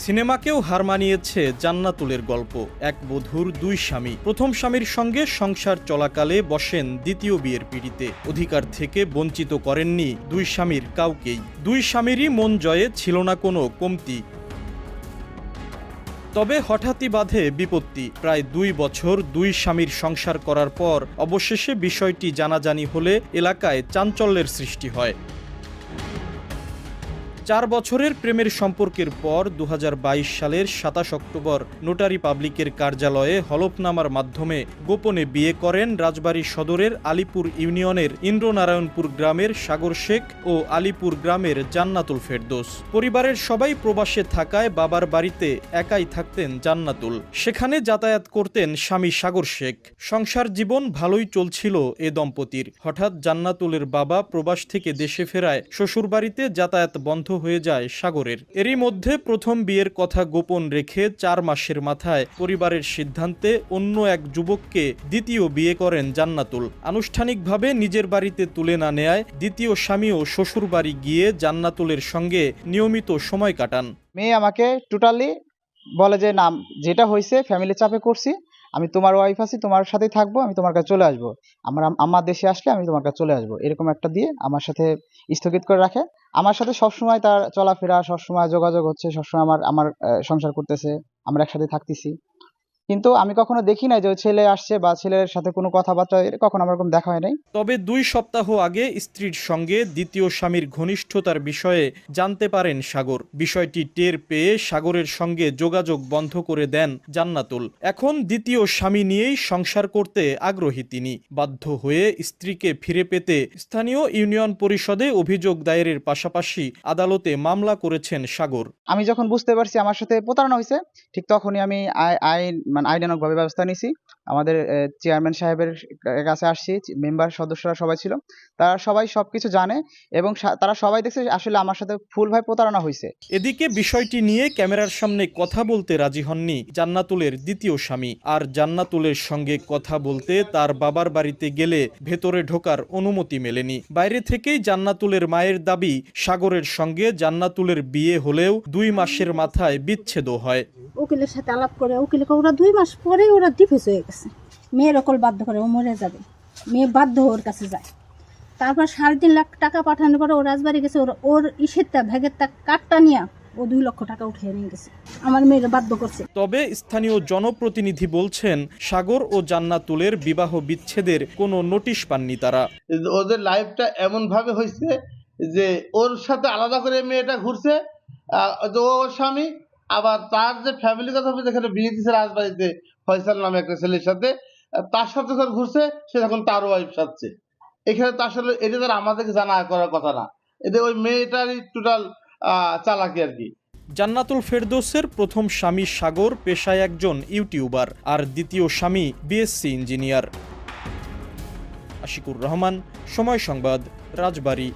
সিনেমাকেও হার মানিয়েছে জান্নাতুলের গল্প। এক বধূর দুই স্বামী। প্রথম স্বামীর সঙ্গে সংসার চলাকালে বসেন দ্বিতীয় বিয়ের পিঁড়িতে। অধিকার থেকে বঞ্চিত করেননি দুই স্বামীর কাউকেই। দুই স্বামীরই মন জয়ে ছিল না কোনো কমতি। তবে হঠাৎই বাধে বিপত্তি। প্রায় 2 বছর দুই স্বামীর সংসার করার পর অবশেষে বিষয়টি জানাজানি হলে এলাকায় চাঞ্চল্যের সৃষ্টি হয়। 4 বছরের প্রেমের সম্পর্কের পর 2022 সালের 27 অক্টোবর নোটারি পাবলিকের কার্যালয়ে হলফনামার মাধ্যমে গোপনে বিয়ে করেন রাজবাড়ী সদরের আলীপুর ইউনিয়নের ইন্দ্রনারায়ণপুর গ্রামের সাগর শেখ ও আলীপুর গ্রামের জান্নাতুল ফেরদৌস। পরিবারের সবাই প্রবাসে থাকায় বাবার বাড়িতে একাই থাকতেন জান্নাতুল। সেখানে যাতায়াত করতেন স্বামী সাগর শেখ। সংসার জীবন ভালোই চলছিল এ দম্পতির। হঠাৎ জান্নাতুলের বাবা প্রবাস থেকে দেশে ফেরায় শ্বশুরবাড়িতে যাতায়াত বন্ধ হয়ে যায় সাগরের। এরই মধ্যে প্রথম বিয়ের কথা গোপন রেখে 4 মাসের মাথায় পরিবারের সিদ্ধান্তে অন্য এক যুবককে দ্বিতীয় বিয়ে করেন জান্নাতুল। আনুষ্ঠানিকভাবে নিজের বাড়িতে তুলে না নেয় দ্বিতীয় স্বামীও শ্বশুর বাড়ি গিয়ে জান্নাতুলের সঙ্গে নিয়মিত সময় কাটান। মেয়ে আমাকে টোটালি বলে যে না, যেটা হয়েছে ফ্যামিলি চাপে করছি, আমি তোমার ওয়াইফ আছি, তোমার সাথেই থাকবো, আমি তোমার কাছে চলে আসবো, আমার দেশে আসলে আমি তোমার কাছে চলে আসবো, এরকম একটা দিয়ে আমার সাথে স্থগিত করে রাখে। আমার সাথে সবসময় তার চলাফেরা, সবসময় যোগাযোগ হচ্ছে, সবসময় আমার সংসার করতেছে, আমরা একসাথে থাকতেছি। কিন্তু আমি কখনো দেখি নাই যে ওই ছেলে আসছে বা ছেলের সাথে কোনো কথাবার্তা কখনো আমার এরকম দেখা হয় নাই। তবে 2 সপ্তাহ আগে স্ত্রীর সঙ্গে দ্বিতীয় স্বামীর ঘনিষ্ঠতার বিষয়ে জানতে পারেন সাগর। বিষয়টি টের পেয়ে সাগরের সঙ্গে যোগাযোগ বন্ধ করে দেন জান্নাতুল। এখন দ্বিতীয় স্বামী নিয়েই সংসার করতে আগ্রহী তিনি। বাধ্য হয়ে স্ত্রীকে ফিরে পেতে স্থানীয় ইউনিয়ন পরিষদে অভিযোগ দায়েরের পাশাপাশি আদালতে মামলা করেছেন সাগর। আমি যখন বুঝতে পারছি আমার সাথে প্রতারণা হয়েছে, ঠিক তখনই আমি আইনানুগভাবে ব্যবস্থা নিয়েছি। আমাদের চেয়ারম্যান সাহেবের কাছে আসছি, মেম্বার সদস্যরা সবাই ছিল, তারা সবাই সবকিছু জানে এবং তারা সবাই দেখছে আসলে আমার সাথে ফুলভাবে প্রতারণা হয়েছে। এদিকে বিষয়টি নিয়ে ক্যামেরার সামনে কথা বলতে রাজি হননি জান্নাতুলের দ্বিতীয় স্বামী। আর জান্নাতুলের সঙ্গে কথা বলতে তার বাবার বাড়িতে গেলে ভেতরে ঢোকার অনুমতি মেলেনি। বাইরে থেকেই জান্নাতুলের মায়ের দাবি, সাগরের সঙ্গে জান্নাতুলের বিয়ে হলেও 2 মাসের মাথায় বিচ্ছেদ হয়। উকিলের সাথে আলাপ করে উকিলকে ওরা 2 মাস পরে ওরা ডিভোর্স হয়ে গেছে। মেয়ের অকল বাধ্য করে ও মরে যাবে, মেয়ে বাধ্য ওর কাছে যায়। তারপর 3.5 লাখ টাকা পাঠানোর পরে ও রাজবাড়ি গেছে, ওর ইসেরটা ভেগেরটা কাটটা নিয়ে ও 2 লক্ষ টাকা উঠিয়ে নিয়ে গেছে, আমার মেয়ের বাধ্য করছে। তবে স্থানীয় জনপ্রতিনিধি বলছেন সাগর ও জান্নাতুলের বিবাহ বিচ্ছেদের কোনো নোটিশ পাননি তারা। ওদের লাইফটা এমন ভাবে হয়েছে যে ওর সাথে আলাদা করে মেয়েটা ঘুরছে, ওর স্বামী আবার তার যে ফ্যামিলি কথা যেখানে বিয়ে দিচ্ছে রাজবাড়িতে ফয়সাল নামে একটা ছেলের সাথে, তার সাথে যখন ঘুরছে সে তখন তার ওয়াইফ সাথে। এখানে তো আসলে এটা তার আমাদেরকে জানা করার কথা না, এটা ওই মেয়েটারই টোটাল চালাকি আর কি। জান্নাতুল ফেরদৌসের প্রথম স্বামী সাগর পেশায় একজন ইউটিউবার, আর দ্বিতীয় স্বামী বিএসসি ইঞ্জিনিয়ার। আশিকুর রহমান, সময় সংবাদ, রাজবাড়ী।